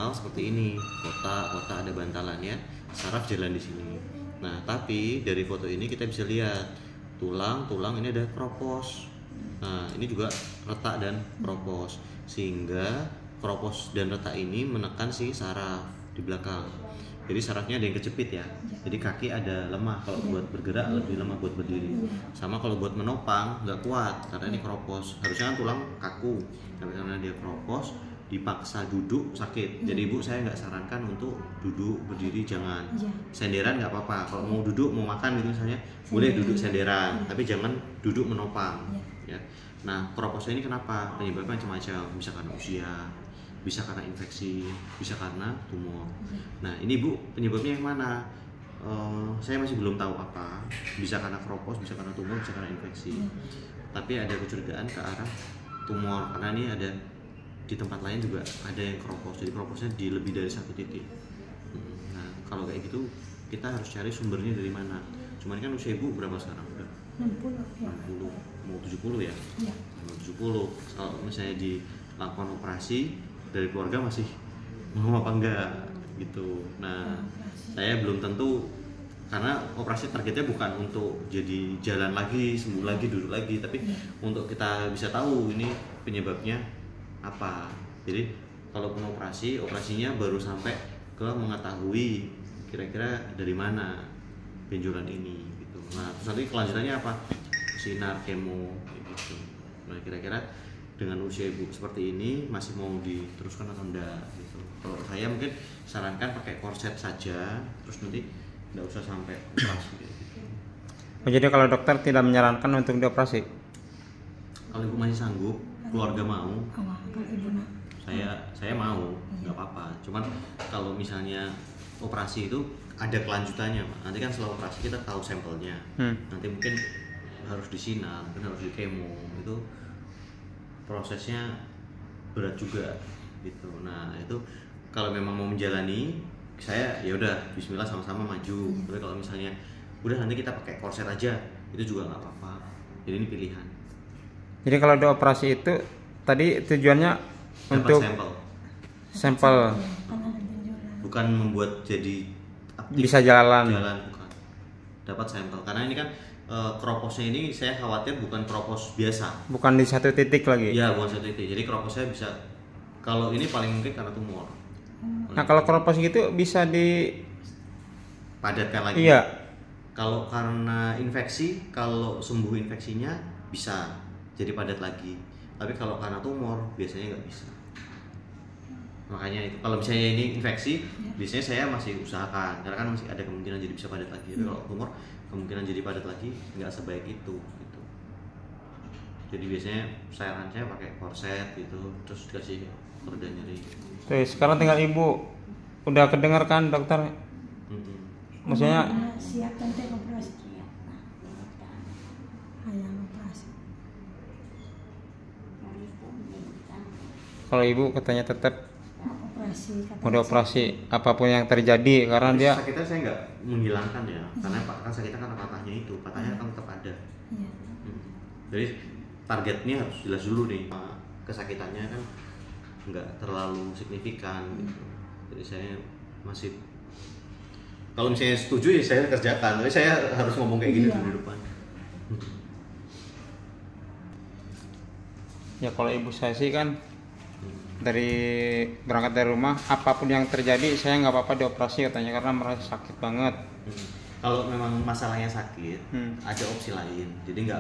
normal seperti ini, kotak ada bantalannya, saraf jalan di sini. Nah tapi dari foto ini kita bisa lihat tulang ini ada kropos. Nah ini juga retak dan kropos, sehingga kropos dan retak ini menekan si saraf di belakang. Jadi sarafnya ada yang kejepit ya. Jadi kaki ada lemah, kalau buat bergerak lebih lemah buat berdiri. Sama kalau buat menopang nggak kuat karena ini kropos. Harusnya kan tulang kaku, tapi karena dia kropos dipaksa duduk sakit. Jadi ibu saya nggak sarankan untuk duduk berdiri, jangan. Senderan nggak apa-apa. Kalau mau duduk mau makan gitu misalnya boleh duduk senderan, tapi jangan duduk menopang. Ya. Nah kroposnya ini kenapa? Penyebabnya macam-macam. Bisa karena usia, bisa karena infeksi, bisa karena tumor. Nah ini bu penyebabnya yang mana? Saya masih belum tahu apa. Bisa karena kropos, bisa karena tumor, bisa karena infeksi. Tapi ada kecurigaan ke arah tumor karena ini ada di tempat lain juga ada yang kropos. Jadi kroposnya di lebih dari satu titik. Nah kalau kayak gitu kita harus cari sumbernya dari mana. Cuman kan usia ibu berapa sekarang? Udah 60 ya. 60, mau 70 ya? Iya. Mau 70. Kalau misalnya dilakukan operasi dari keluarga masih mau apa enggak gitu. Nah saya belum tentu, karena operasi targetnya bukan untuk jadi jalan lagi, sembuh lagi, duduk lagi, tapi untuk kita bisa tahu ini penyebabnya apa. Jadi kalaupun operasinya baru sampai ke mengetahui kira-kira dari mana benjolan ini gitu. Nah terus nanti kelanjutannya apa? Sinar, kemo gitu. Nah kira-kira dengan usia ibu seperti ini masih mau diteruskan atau enggak gitu. Kalau saya mungkin sarankan pakai korset saja, terus nanti enggak usah sampai operasi gitu. Jadi kalau dokter tidak menyarankan untuk dioperasi? Kalau ibu masih sanggup, keluarga mau, Kalau ibu nak, saya mau, nggak apa-apa. Cuman kalau misalnya operasi itu ada kelanjutannya, nanti kan setelah operasi kita tahu sampelnya. Nanti mungkin harus disinar, mungkin harus di kemo, itu prosesnya berat juga gitu. Nah itu kalau memang mau menjalani, saya ya udah Bismillah sama-sama maju. Tapi kalau misalnya udah nanti kita pakai korset aja, itu juga nggak apa-apa. Jadi ini pilihan. Jadi kalau dioperasi itu tadi tujuannya Dapat untuk sampel, bukan membuat jadi aktif, bisa jalan. bukan. Dapat sampel karena ini kan kroposnya ini saya khawatir bukan kropos biasa. Bukan di satu titik lagi. Iya, bukan satu titik. Jadi kroposnya bisa, kalau ini paling mungkin karena tumor. Nah kalau kropos gitu bisa Padatkan lagi. Iya. Kalau karena infeksi, kalau sembuh infeksinya bisa jadi padat lagi. Tapi kalau karena tumor biasanya nggak bisa. Makanya itu kalau misalnya ini infeksi, biasanya saya masih usahakan karena kan masih ada kemungkinan jadi bisa padat lagi. Tapi kalau tumor kemungkinan jadi padat lagi nggak sebaik itu gitu. Jadi biasanya saya pakai korset gitu, terus dikasih pereda nyeri. Terus sekarang tinggal ibu udah kedengar kan dokter? Maksudnya siap nanti operasi. Ayam operasi. kalau ibu katanya tetap Operasi. udah operasi apapun yang terjadi karena dia sakitnya saya nggak menghilangkan ya, karena kan sakitnya karena patahnya itu, patahnya kan tetap ada. Jadi targetnya harus jelas dulu nih, kesakitannya kan nggak terlalu signifikan gitu. Jadi saya masih, kalau misalnya setuju ya saya kerjakan, tapi saya harus ngomong kayak gini dulu di depan. ya kalau ibu saya sih kan dari berangkat dari rumah apapun yang terjadi saya nggak apa-apa dioperasi katanya karena merasa sakit banget. Kalau memang masalahnya sakit, ada opsi lain. Jadi nggak